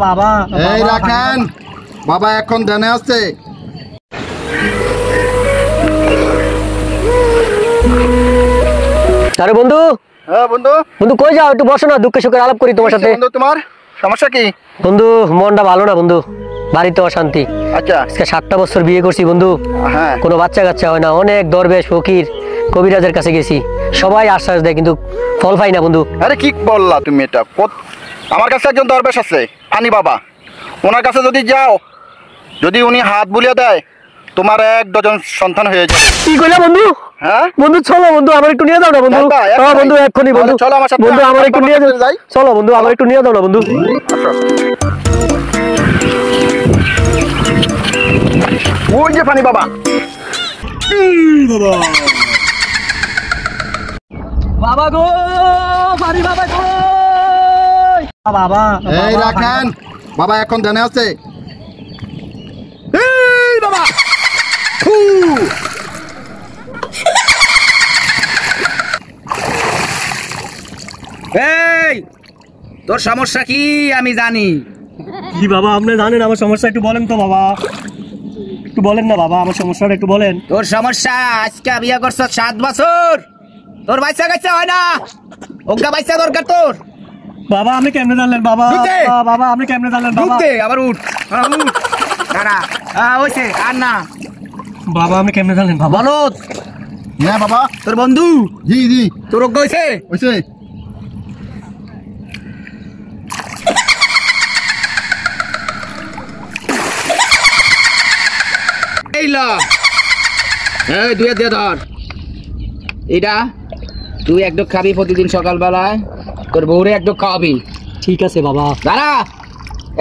বাবা এই রাখেন বাবা এখন ধ্যানে আছে। আরে বন্ধু, হ্যাঁ বন্ধু। বন্ধু কই যাও? একটু বসো না, দুঃখে সুখে আলাপ করি তোমার সাথে। বন্ধু তোমার সমস্যা কি? বন্ধু মনটা ভালো না বন্ধু, বাড়িতে অশান্তি। আচ্ছা আজকে 7টা বছর বিয়ে করছি বন্ধু, হ্যাঁ কোনো বাচ্চা কাচ্চা হয় না। অনেক দরবেশ ফকির কবিরাজের কাছে গেছি, সবাই আশ্বাস দেয় কিন্তু ফল পাই না বন্ধু। আরে কি বললা তুমি এটা? আমার কাছে একজন দরবেশ আছে ফানি বাবা, ওনার কাছে যদি যাও, যদি উনি হাত বুলিয়ে দেয় তোমার 1 ডজন সন্তান হয়ে যাবে। কি কইলা বন্ধু? হ্যাঁ বন্ধু চলো বন্ধু, আমার একটু নিয়ে দাও না বন্ধু। হ্যাঁ বন্ধু এক্ষুনি বন্ধু, চলো আমার সাথে। বন্ধু আমার একটু নিয়ে যাও। চলো বন্ধু আমার একটু নিয়ে দাও না বন্ধু। ওই যে ফানি বাবা। বাবা গো, ফানি বাবা গো। বাবা এই রাখেন বাবা এখন ধ্যানে আছে। এই বাবা এই তোর সমস্যা কি আমি জানি। কি বাবা আপনি জানেন আমার সমস্যা? একটু বলেন তো বাবা, একটু বলেন না বাবা আমার সমস্যাটা একটু বলেন। তোর সমস্যা আজকে বিয়ে করছ 7 বছর, তোর বাচ্চা কাচ্চা হয় না, ওগা বাচ্চা দরকার তোর। বাবা আপনি কেমনে জানলেন বাবা? ঢুকতে। বাবা আপনি কেমনে জানলেন বাবা? ঢুকতে আবার উঠ, উঠ দাঁড়া। ওইছে আর না। বাবা আপনি কেমনে জানলেন বাবা? বলত হ্যাঁ বাবা। তোর বন্ধু জি জি তোর ওগা হইছে। হইছে। এই ল এই দুই দিয়ে ধর এটা, তুই একডোক খাবি প্রতিদিন সকালবেলায়, তোর বউরে একডোক খাওয়াবি। ঠিক আছে বাবা। দাঁড়া,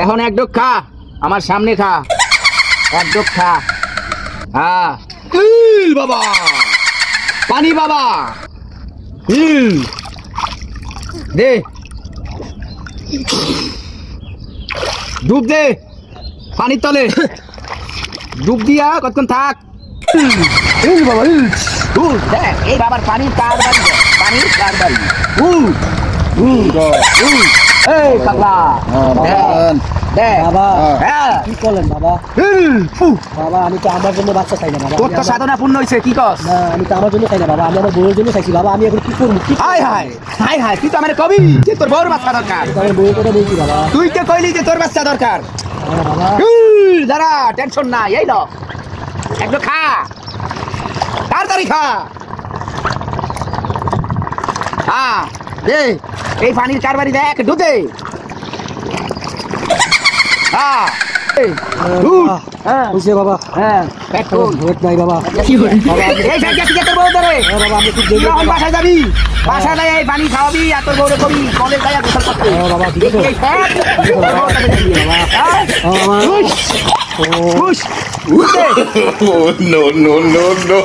এখন একডোক খা, আমার সামনে খা, একডোক খা। হ্যাঁ বাবা, পানি বাবা, দে ডুব দে পানির তলে, ডুব দিয়া কতক্ষণ থাক। দেখ এই বাবার পানি কার বাড়ি, পানি কার বাড়ি। এই পাগলা দেখ বাবা হ্যাঁ কি করলেন বাবা? বাবা আমি তো আমার জন্য বাচ্চা চাই না বাবা। তোর তো সাধনা পূর্ণ হয়েছে, কি কস? না আমি তো আমার জন্য চাই না বাবা, আমি আমার বউয়ের জন্য চাইছি বাবা। আমি এখন কি করবো? কি হাই হাই হাই হাই, তুই তো আমার কবি যে তোর বউর বাচ্চা দরকার। আমার বউয়ের কথা বলছি বাবা। তুই তো কইলি যে তোর বাচ্চা দরকার। বাবা দাঁড়া টেনশন না, এই লো একটু খা, তাড়াতাড়ি খা। হ্যাঁ দে এই পানির কারবারি দেখ, ঢুকে হ্যাঁ বুঝছে বাবা। হ্যাঁ ভোট নাই বাবা। এই ফ্যাক্টরি থেকে তোর বউ ধরে বাবা আমি খুব তুই এখন বাসায় যাবি, বাসায় যাই এই পানি খাওয়াবি আর তোর বউরে কবি কলেজ যাই গোসল করতে। বাবা ঠিক আছে এই fat No no no no